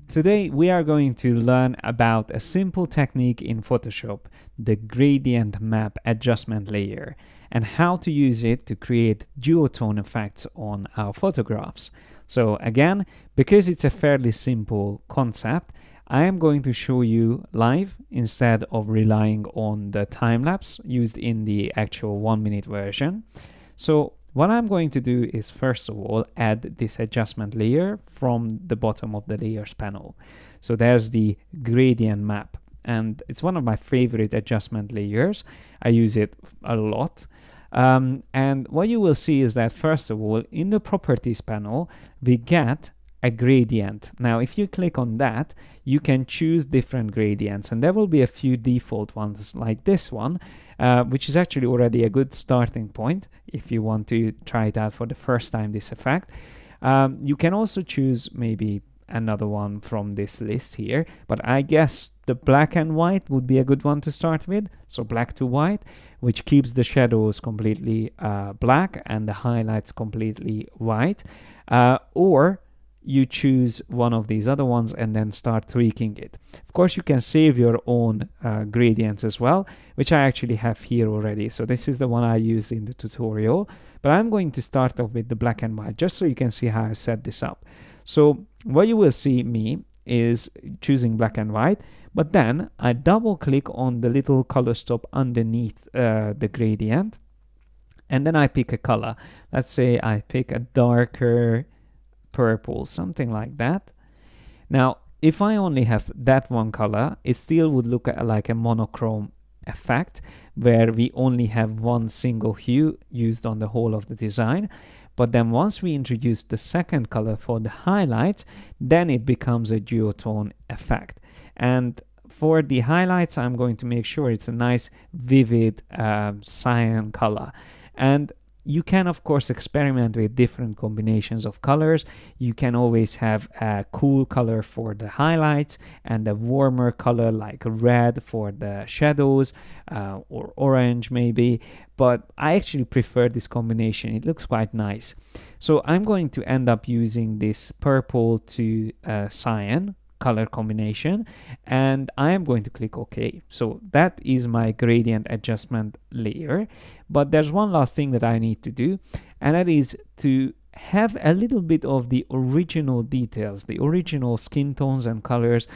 Today we are going to learn about a simple technique in Photoshop, the gradient map adjustment layer, and how to use it to create duotone effects on our photographs. So again, because it's a fairly simple concept, I am going to show you live instead of relying on the time-lapse used in the actual 1-minute version. So what I'm going to do is, first of all, add this adjustment layer from the bottom of the layers panel. So there's the gradient map, and it's one of my favorite adjustment layers. I use it a lot. And what you will see is that, first of all, in the properties panel, we get a gradient. Now, if you click on that, you can choose different gradients, and there will be a few default ones like this one, which is actually already a good starting point if you want to try it out for the first time, this effect. You can also choose maybe another one from this list here, but I guess the black and white would be a good one to start with. So black to white, which keeps the shadows completely black and the highlights completely white, or you choose one of these other ones and then start tweaking it. Of course, you can save your own gradients as well, which I actually have here already. So this is the one I used in the tutorial, but I'm going to start off with the black and white just so you can see how I set this up. So what you will see me is choosing black and white, but then I double click on the little color stop underneath the gradient, and then I pick a color. Let's say I pick a darker purple, something like that. Now, if I only have that one color, it still would look like a monochrome effect where we only have one single hue used on the whole of the design. But then once we introduce the second color for the highlights, then it becomes a duotone effect. And for the highlights, I'm going to make sure it's a nice vivid cyan color. And you can, of course, experiment with different combinations of colors. You can always have a cool color for the highlights and a warmer color like red for the shadows, or orange maybe. But I actually prefer this combination. It looks quite nice. So I'm going to end up using this purple to cyan color combination, and I am going to click OK. So that is my gradient adjustment layer. But there's one last thing that I need to do, and that is to have a little bit of the original details, the original skin tones and colors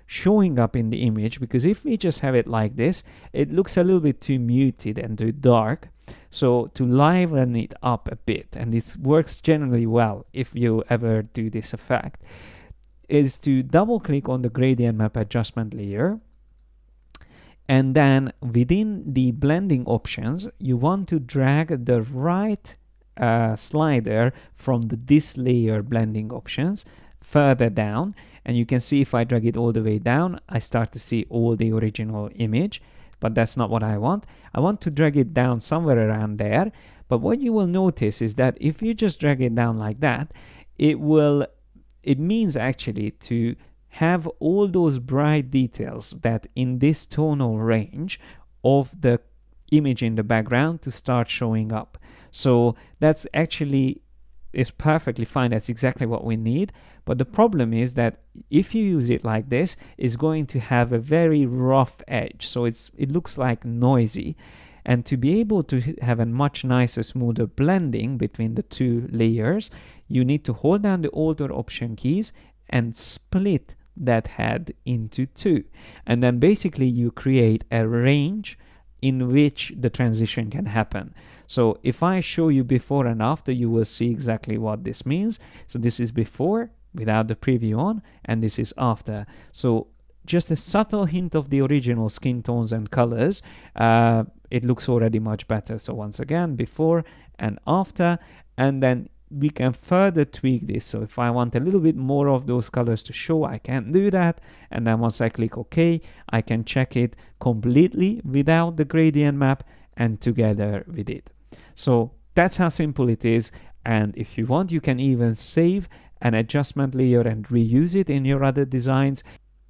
showing up in the image, because if we just have it like this, it looks a little bit too muted and too dark. So to liven it up a bit, and it works generally well if you ever do this effect, is to double click on the gradient map adjustment layer, and then within the blending options you want to drag the right slider from the this layer blending options further down, and you can see if I drag it all the way down, I start to see all the original image, but that's not what I want. I want to drag it down somewhere around there. But what you will notice is that if you just drag it down like that, it means actually to have all those bright details that in this tonal range of the image in the background to start showing up. So that's actually is perfectly fine. That's exactly what we need. But the problem is that if you use it like this, it's going to have a very rough edge. So it looks like noisy. And to be able to have a much nicer, smoother blending between the two layers, you need to hold down the Alt or Option keys and split that head into two. And then basically you create a range in which the transition can happen. So if I show you before and after, you will see exactly what this means. So this is before without the preview on, and this is after. So just a subtle hint of the original skin tones and colors. It looks already much better. So once again, before and after, and then we can further tweak this. So if I want a little bit more of those colors to show, I can do that. And then once I click OK, I can check it completely without the gradient map and together with it. So that's how simple it is. And if you want, you can even save an adjustment layer and reuse it in your other designs.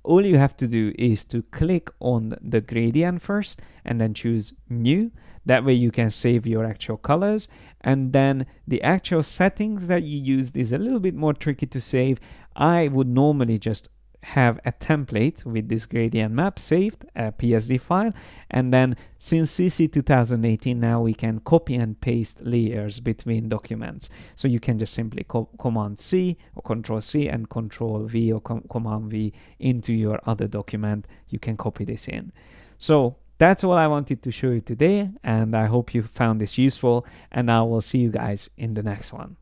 All you have to do is to click on the gradient first and then choose New. That way you can save your actual colors, and then the actual settings that you used is a little bit more tricky to save. I would normally just have a template with this gradient map saved, a PSD file, and then since CC 2018 now we can copy and paste layers between documents. So you can just simply Command C or Control C and Control V or Command V into your other document. You can copy this in. So that's all I wanted to show you today, and I hope you found this useful, and I will see you guys in the next one.